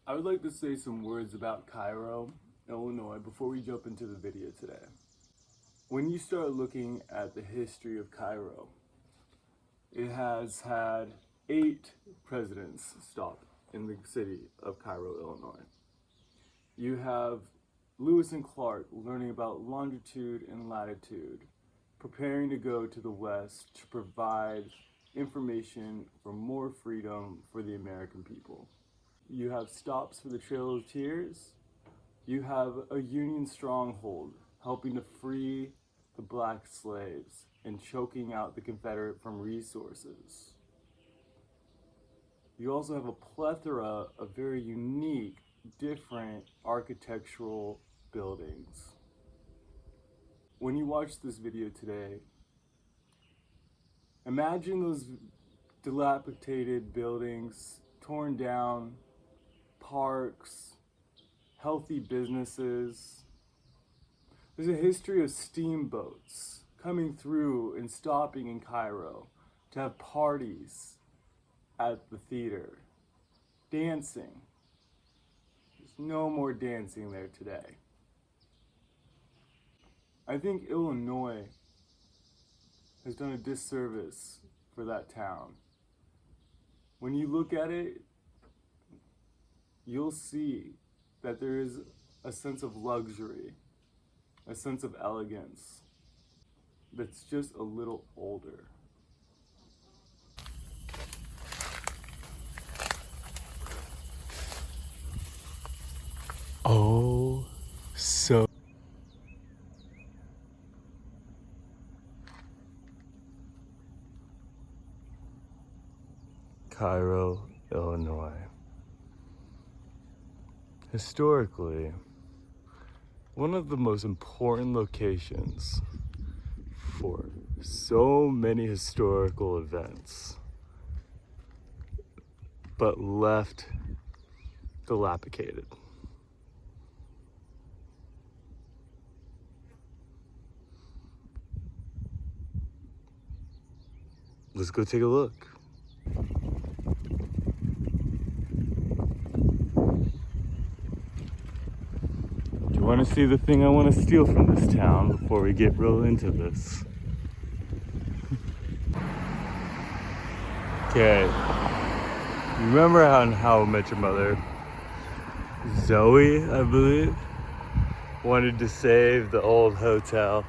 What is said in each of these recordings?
I would like to say some words about Cairo, Illinois, before we jump into the video today. When you start looking at the history of Cairo, it has had 8 presidents stop in the city of Cairo, Illinois. You have Lewis and Clark learning about longitude and latitude, preparing to go to the west to provide information for more freedom for the American people. You have stops for the Trail of Tears. You have a Union stronghold helping to free the black slaves and choking out the Confederate from resources. You also have a plethora of very unique, different architectural buildings. When you watch this video today, imagine those dilapidated buildings, torn down, parks, healthy businesses. There's a history of steamboats coming through and stopping in Cairo to have parties at the theater, dancing. There's no more dancing there today. I think Illinois has done a disservice for that town. When you look at it, you'll see that there is a sense of luxury, a sense of elegance that's just a little older. Oh, so Cairo, Illinois. Historically, one of the most important locations for so many historical events, but left dilapidated. Let's go take a look. Do you want to see the thing I want to steal from this town before we get real into this? Okay. Remember how I Met Your Mother, Zoe, I believe, wanted to save the old hotel.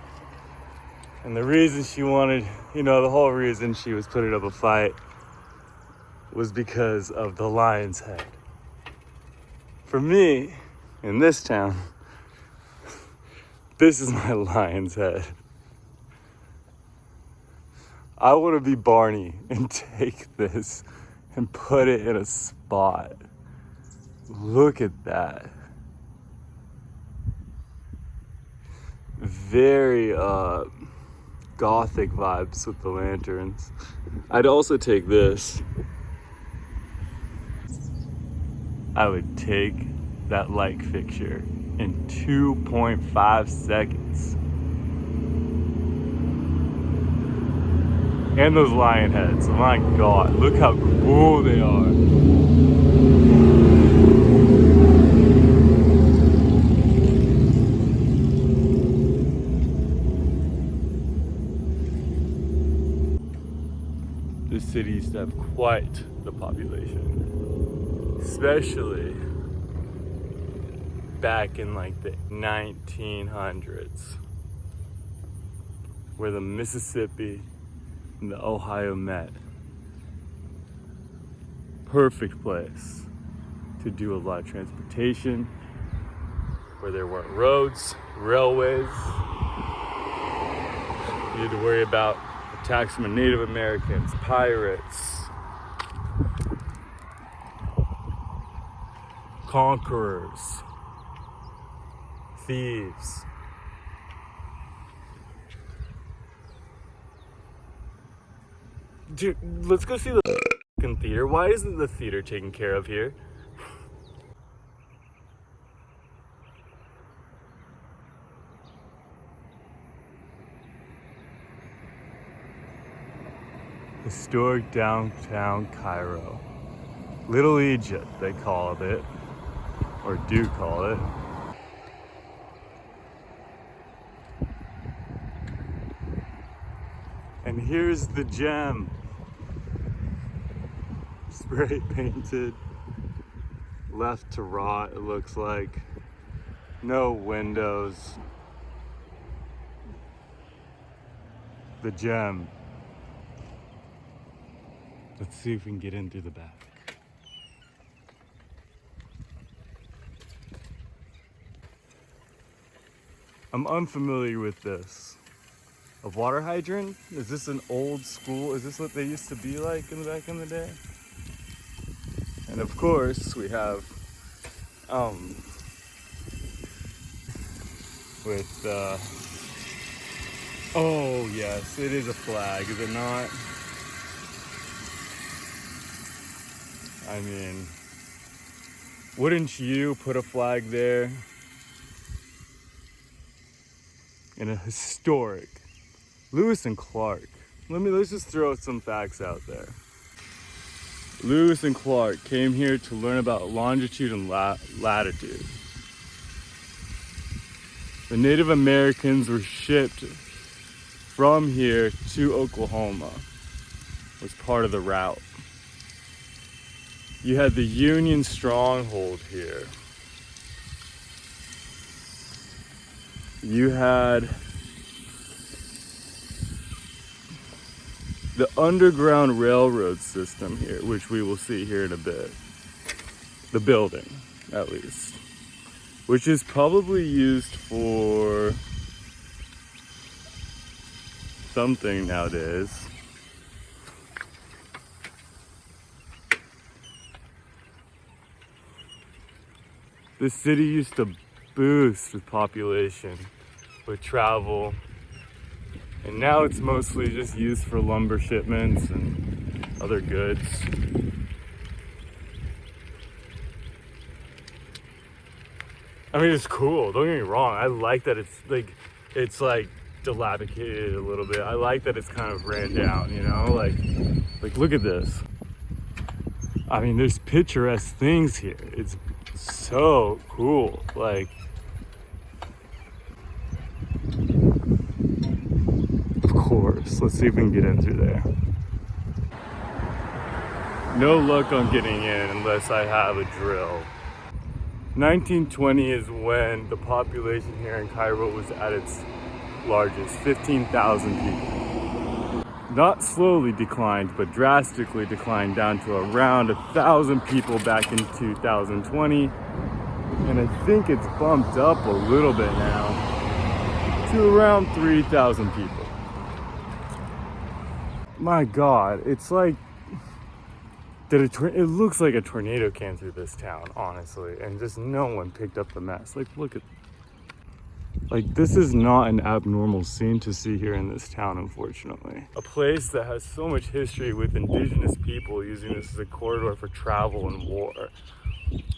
And the reason she wanted, the whole reason she was putting up a fight was because of the lion's head. For me, in this town, this is my lion's head. I want to be Barney and take this and put it in a spot. Look at that. Very gothic vibes with the lanterns. I'd also take this. I would take that light fixture in 2.5 seconds. And those lion heads, my God, look how cool they are. This city used to have quite the population, especially back in like the 1900s, where the Mississippi and the Ohio met. Perfect place to do a lot of transportation, where there weren't roads, railways. You had to worry about attacks from Native Americans, pirates, conquerors, thieves. Dude, let's go see the fucking theater. Why isn't the theater taken care of here? Historic downtown Cairo. Little Egypt, they called it. or do call it. And here's the gem. Spray painted, left to rot, it looks like. No windows. The gem. Let's see if we can get in through the back. I'm unfamiliar with this. A water hydrant? Is this an old school? Is this what they used to be like in the back in the day? And of course, we have with oh yes, it is a flag, is it not? I mean, wouldn't you put a flag there? In a historic Lewis and Clark. Let's just throw some facts out there. Lewis and Clark came here to learn about longitude and latitude. The Native Americans were shipped from here to Oklahoma, was part of the route. You had the Union stronghold here. You had the Underground Railroad system here, which we will see here in a bit. The building, at least. Which is probably used for something nowadays. The city used to boost with population, with travel. And now it's mostly just used for lumber shipments and other goods. I mean, it's cool, don't get me wrong. I like that it's like dilapidated a little bit. I like that it's kind of ran down, you know? Like look at this. I mean, there's picturesque things here. It's so cool. Like, of course, let's see if we can get in through there. No luck on getting in unless I have a drill. 1920 is when the population here in Cairo was at its largest, 15,000 people. Not slowly declined, but drastically declined down to around 1,000 people back in 2020. And I think it's bumped up a little bit now to around 3,000 people. My God, it's like, it looks like a tornado came through this town, honestly, and just no one picked up the mess. Like, look at, like, this is not an abnormal scene to see here in this town, unfortunately. A place that has so much history with indigenous people using this as a corridor for travel and war.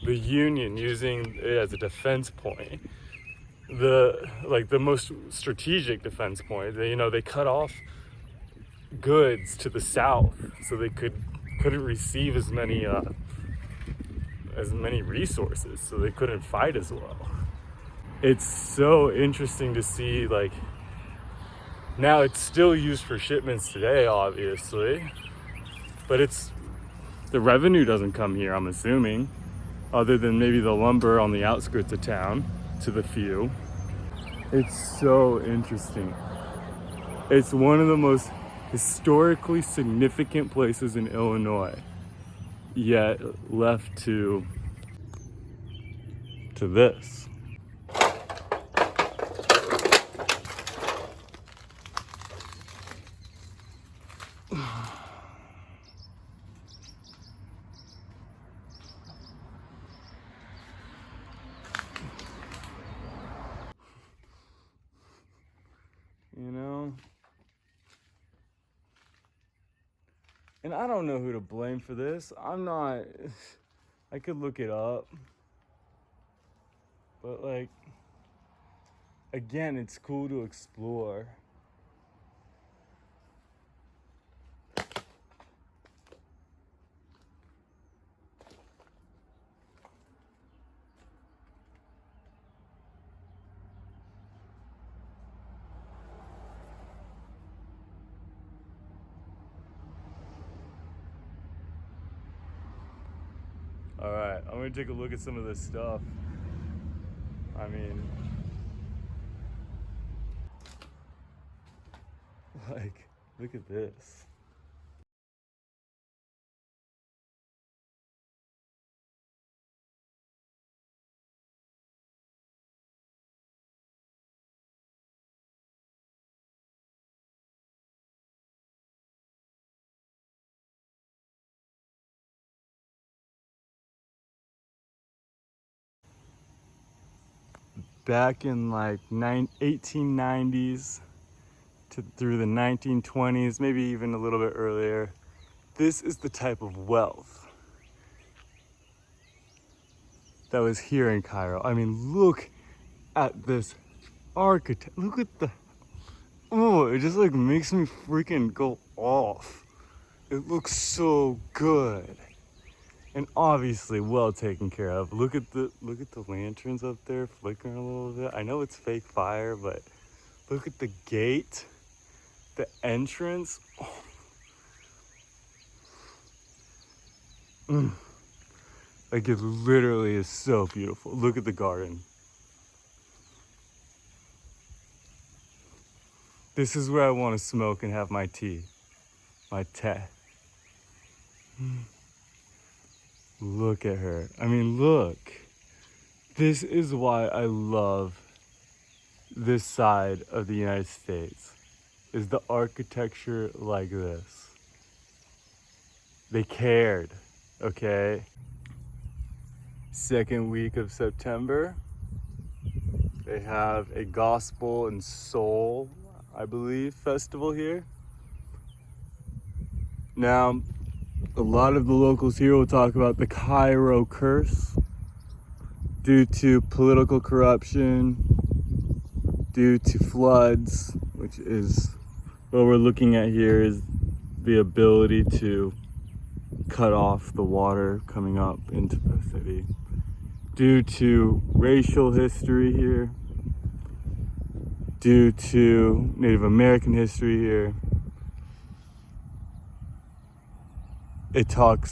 The Union using it as a defense point. The most strategic defense point. They cut off goods to the south so they couldn't receive as many resources, so they couldn't fight as well. It's so interesting to see, like, now it's still used for shipments today, obviously, but the revenue doesn't come here, I'm assuming, other than maybe the lumber on the outskirts of town, to the few. It's so interesting. It's one of the most historically significant places in Illinois, yet left to this. You know? And I don't know who to blame for this. I could look it up. But, like, again, it's cool to explore. All right, I'm gonna take a look at some of this stuff. I mean, like, look at this. Back in like 1890s through the 1920s, maybe even a little bit earlier, this is the type of wealth that was here in Cairo. I mean, look at this architect. Look at the, oh, it just like makes me freaking go off. It looks so good. And obviously well taken care of. Look at the lanterns up there flickering a little bit. I know it's fake fire, but look at the gate, the entrance. Oh. Like it literally is so beautiful. Look at the garden. This is where I want to smoke and have my tea, my tea. Look at her. I mean, look. This is why I love this side of the United States, is the architecture like this. They cared, okay? Second week of September, they have a gospel and soul, I believe, festival here. Now, a lot of the locals here will talk about the Cairo curse due to political corruption, due to floods, which is what we're looking at here, is the ability to cut off the water coming up into the city. Due to racial history here, due to Native American history here, they talk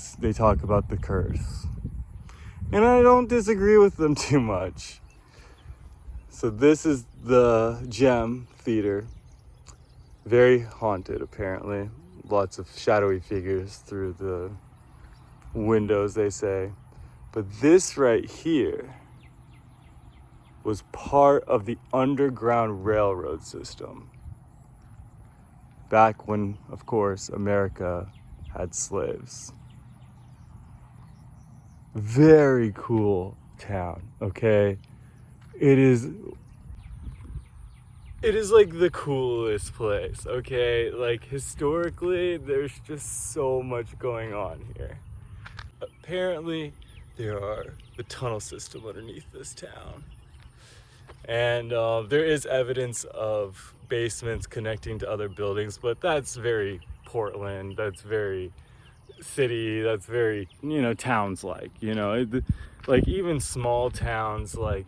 about the curse. And I don't disagree with them too much. So this is the Gem Theater. Very haunted, apparently. Lots of shadowy figures through the windows, they say. But this right here was part of the Underground Railroad system. Back when, of course, America had slaves. Very cool town, okay? It is like the coolest place, okay? Like historically, there's just so much going on here. Apparently, there are the tunnel system underneath this town. And there is evidence of basements connecting to other buildings, but that's very Portland, that's very city, that's very, towns-like, like even small towns, like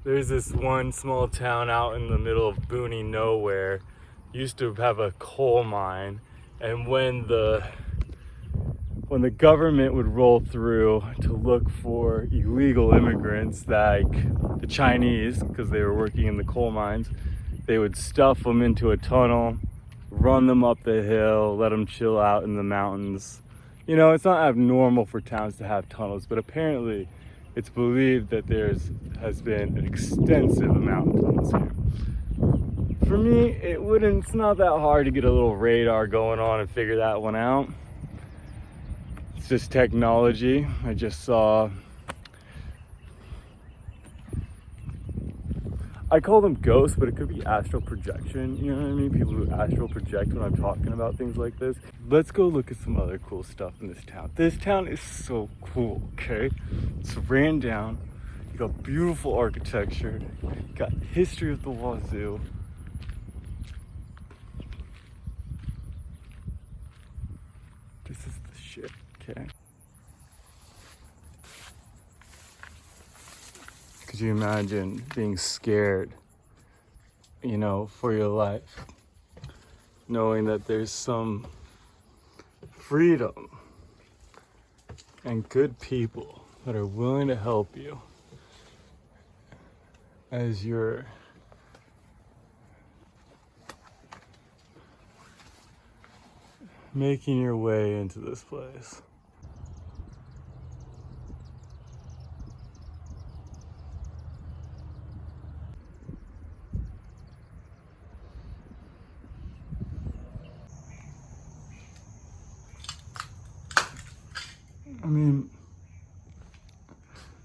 there's this one small town out in the middle of boony nowhere, used to have a coal mine, and when the government would roll through to look for illegal immigrants like the Chinese, because they were working in the coal mines, they would stuff them into a tunnel, run them up the hill, let them chill out in the mountains. It's not abnormal for towns to have tunnels, but apparently it's believed that has been an extensive amount of tunnels here. For me, it's not that hard to get a little radar going on and figure that one out. It's just technology. I just saw, I call them ghosts, but it could be astral projection, you know what I mean? People who astral project when I'm talking about things like this. Let's go look at some other cool stuff in this town. This town is so cool, okay? It's ran down, you got beautiful architecture, you got history of the wazoo. This is the shit, okay? Could you imagine being scared, for your life, knowing that there's some freedom and good people that are willing to help you as you're making your way into this place. I mean,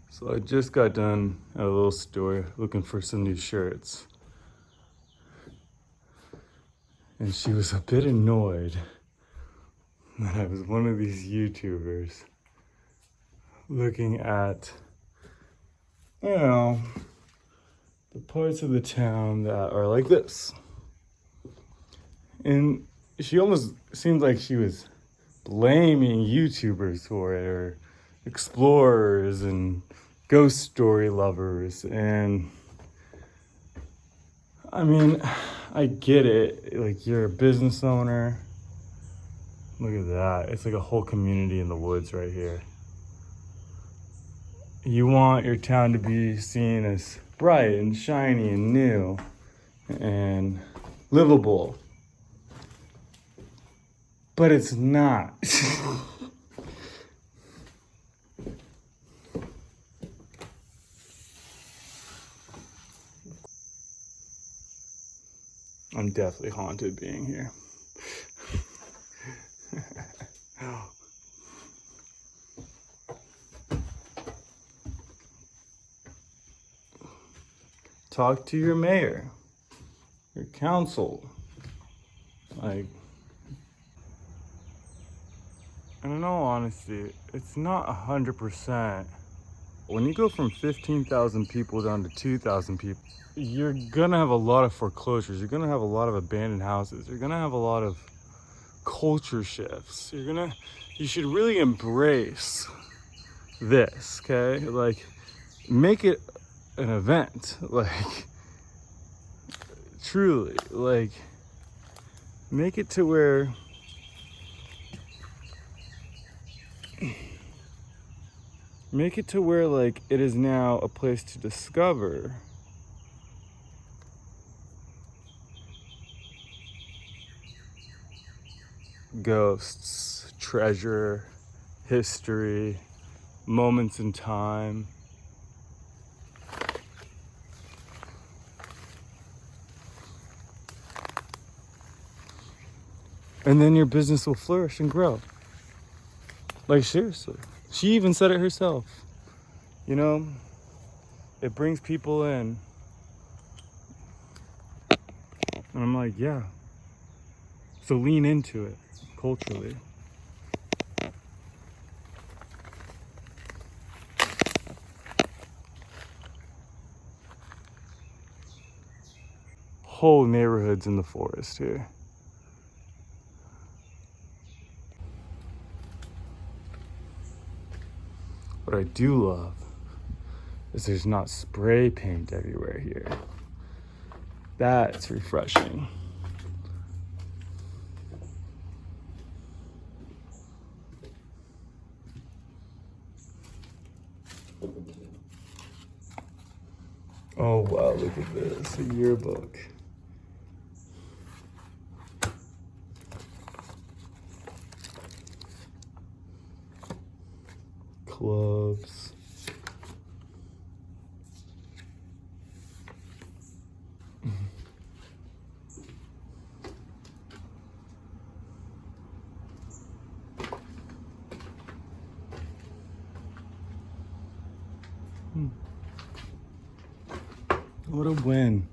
so I just got done at a little store looking for some new shirts. And she was a bit annoyed that I was one of these YouTubers looking at, you know, the parts of the town that are like this. And she almost seemed like she was blaming YouTubers for it, or explorers and ghost story lovers. And I mean, I get it. Like, you're a business owner. Look at that. It's like a whole community in the woods right here. You want your town to be seen as bright and shiny and new and livable. But it's not. I'm definitely haunted being here. Talk to your mayor, your council. Like, and in all honesty, it's not 100%. When you go from 15,000 people down to 2,000 people, you're gonna have a lot of foreclosures. You're gonna have a lot of abandoned houses. You're gonna have a lot of culture shifts. You should really embrace this, okay? Like, make it an event. Like, truly, like, make it to where like it is now a place to discover ghosts, treasure, history, moments in time. And then your business will flourish and grow. Like, seriously. She even said it herself. You know, it brings people in. And I'm like, yeah. So lean into it culturally. Whole neighborhoods in the forest here. What I do love is there's not spray paint everywhere here. That's refreshing. Oh wow, look at this, a yearbook. Clubs. What a win.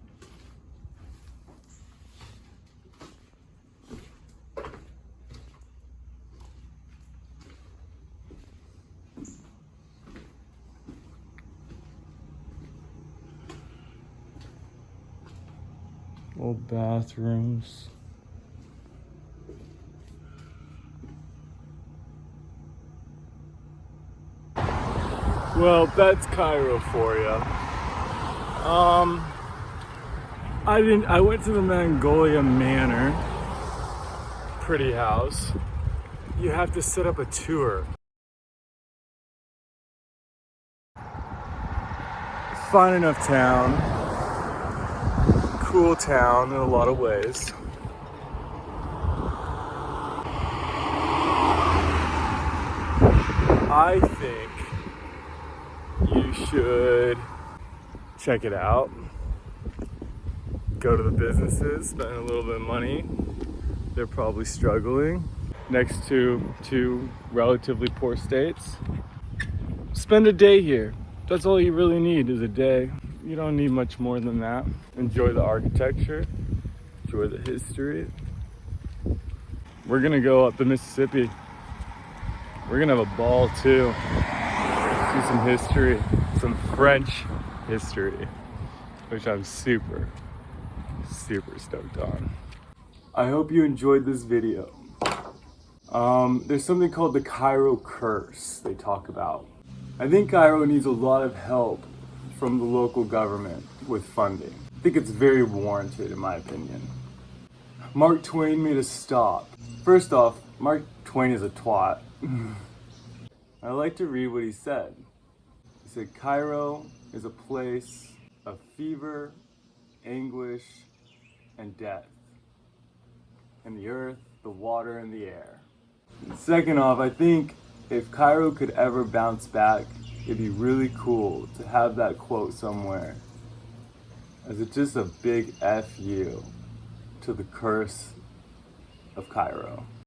Old bathrooms. Well, that's Cairo for you. I went to the Mongolia Manor. Pretty house. You have to set up a tour. fine enough town, cool town in a lot of ways. I think you should check it out. Go to the businesses, spend a little bit of money. They're probably struggling. Next to two relatively poor states. Spend a day here. That's all you really need is a day. You don't need much more than that. Enjoy the architecture, enjoy the history. We're gonna go up the Mississippi. We're gonna have a ball too. See some history, some French history, which I'm super stoked on. I hope you enjoyed this video. There's something called the Cairo curse they talk about. I think Cairo needs a lot of help from the local government with funding. I think it's very warranted in my opinion. Mark Twain made a stop. First off, Mark Twain is a twat. I like to read what he said. He said, Cairo is a place of fever, anguish, and death. And the earth, the water, and the air. And second off, I think if Cairo could ever bounce back, it'd be really cool to have that quote somewhere. As it's just a big F you to the curse of Cairo.